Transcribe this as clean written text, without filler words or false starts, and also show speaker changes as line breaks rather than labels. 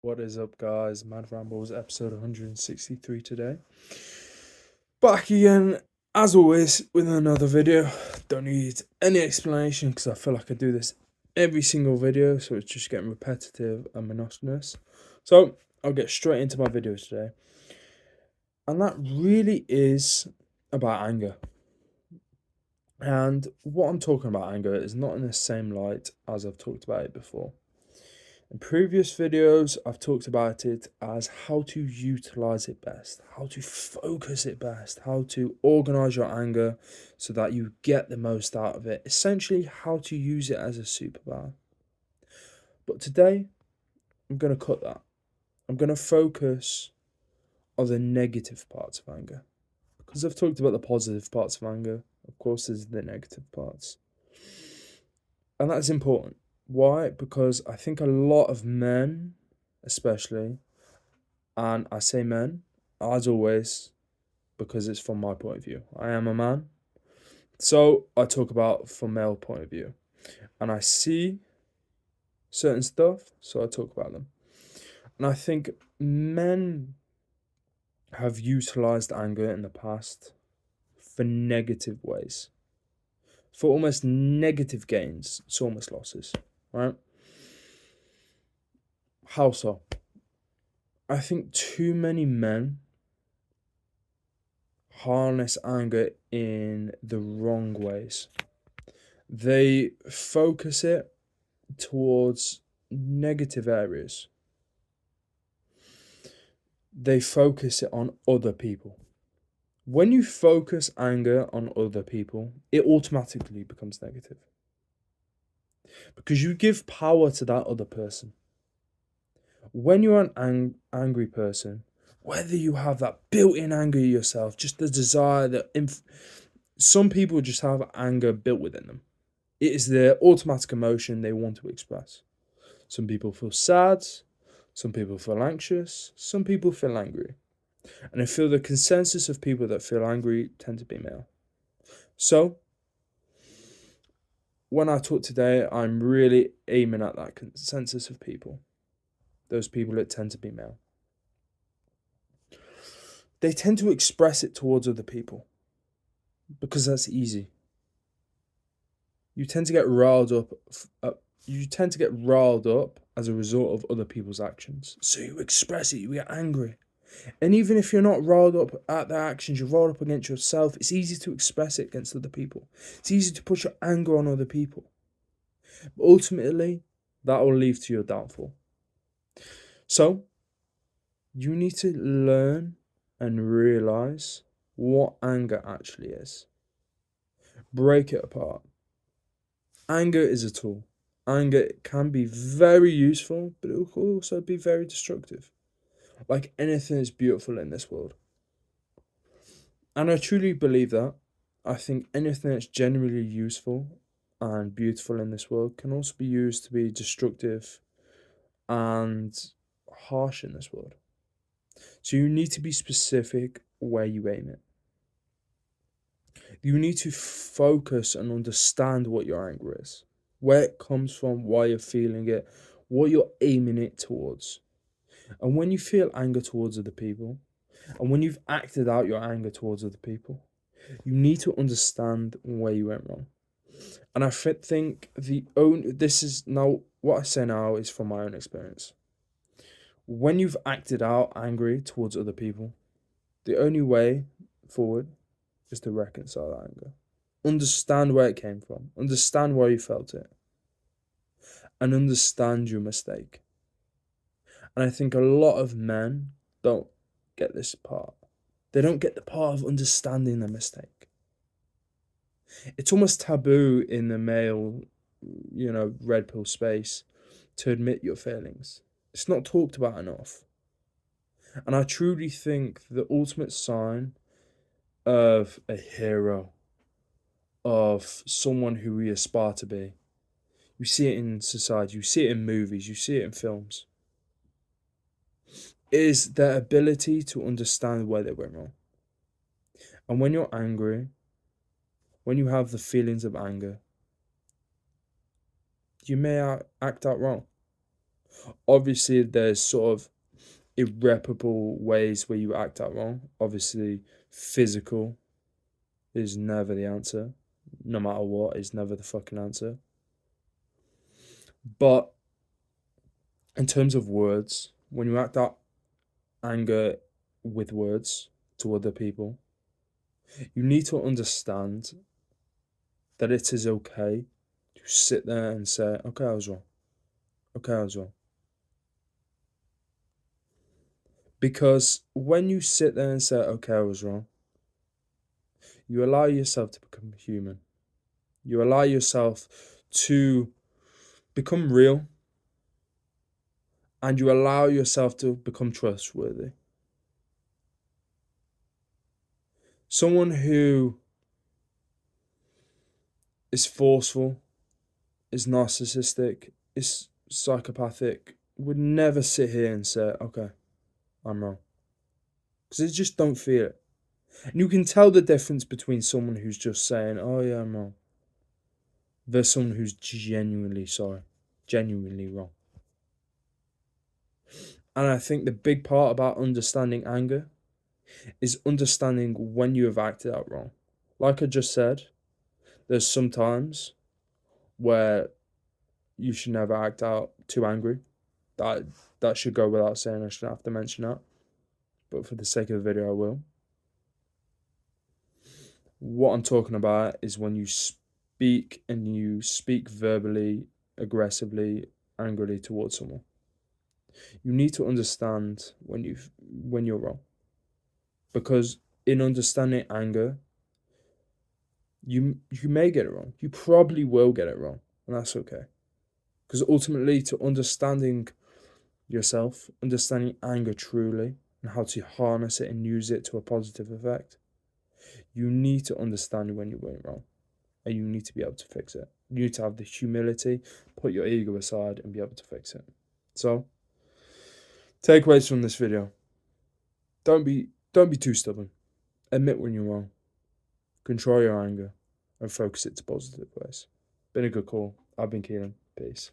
What is up, guys? Mad Rambles episode 163 today. Back again, as always, with another video. Don't need any explanation because I feel like I do this every single video, so it's just getting repetitive and monotonous. So, I'll get straight into my video today. And that really is about anger. And what I'm talking about anger is not in the same light as I've talked about it before. In previous videos, I've talked about it as how to utilize it best, how to focus it best, how to organize your anger so that you get the most out of it. Essentially, how to use it as a superpower. But today, I'm going to cut that. I'm going to focus on the negative parts of anger. Because I've talked about the positive parts of anger, of course, there's the negative parts. And that's important. Why? Because I think a lot of men, especially, and I say men, as always, because it's from my point of view. I am a man. So I talk about from male point of view. And I see certain stuff, so I talk about them. And I think men have utilized anger in the past for negative ways. For almost negative gains, it's almost losses. Right? How so? I think too many men harness anger in the wrong ways. They focus it towards negative areas. They focus it on other people. When you focus anger on other people, it automatically becomes negative because you give power to that other person. When you're an angry person, whether you have that built-in anger yourself, just the desire that some people just have anger built within them. It is their automatic emotion they want to express. Some people feel sad, some people feel anxious, some people feel angry. And I feel the consensus of people that feel angry tend to be male. So, when I talk today, I'm really aiming at that consensus of people. Those people that tend to be male. They tend to express it towards other people because that's easy. You tend to get riled up. As a result of other people's actions. So you express it. You get angry. And even if you're not riled up at their actions, you're riled up against yourself, it's easy to express it against other people. It's easy to push your anger on other people. But ultimately, that will lead to your downfall. So, you need to learn and realize what anger actually is. Break it apart. Anger is a tool. Anger can be very useful, but it will also be very destructive. Like anything that's beautiful in this world. And I truly believe that. I think anything that's genuinely useful and beautiful in this world can also be used to be destructive and harsh in this world. So you need to be specific where you aim it. You need to focus and understand what your anger is, where it comes from, why you're feeling it, what you're aiming it towards. And when you feel anger towards other people, and when you've acted out your anger towards other people, you need to understand where you went wrong. And I think this is now what I say now is from my own experience. When you've acted out angry towards other people, the only way forward is to reconcile that anger. Understand where it came from. Understand why you felt it. And understand your mistake. And I think a lot of men don't get this part. They don't get the part of understanding their mistake. It's almost taboo in the male, red pill space to admit your failings. It's not talked about enough. And I truly think the ultimate sign of a hero, of someone who we aspire to be, you see it in society, you see it in movies, you see it in films, is their ability to understand where they went wrong. And when you're angry, when you have the feelings of anger, you may act out wrong. Obviously, there's sort of irreparable ways where you act out wrong. Obviously, physical is never the answer. No matter what, is never the fucking answer. But in terms of words, when you act out anger with words to other people, you need to understand that it is okay to sit there and say, okay, I was wrong. Okay, I was wrong. Because when you sit there and say, okay, I was wrong, you allow yourself to become human. You allow yourself to become real, and you allow yourself to become trustworthy. Someone who is forceful, is narcissistic, is psychopathic would never sit here and say, okay, I'm wrong. Because they just don't feel it. And you can tell the difference between someone who's just saying, oh yeah, I'm wrong, versus someone who's genuinely sorry, genuinely wrong. And I think the big part about understanding anger is understanding when you have acted out wrong. Like I just said, there's some times where you should never act out too angry. That that should go without saying. I shouldn't have to mention that. But for the sake of the video, I will. What I'm talking about is when you speak and you speak verbally, aggressively, angrily towards someone. You need to understand when you're wrong. Because in understanding anger, you may get it wrong. You probably will get it wrong, and that's okay. Because ultimately, to understanding yourself, understanding anger truly, and how to harness it and use it to a positive effect, you need to understand when you went wrong, and you need to be able to fix it. You need to have the humility, put your ego aside, and be able to fix it. So, takeaways from this video: don't be too stubborn. Admit when you're wrong. Control your anger, and focus it to positive ways. Been a good call. I've been Keelan. Peace.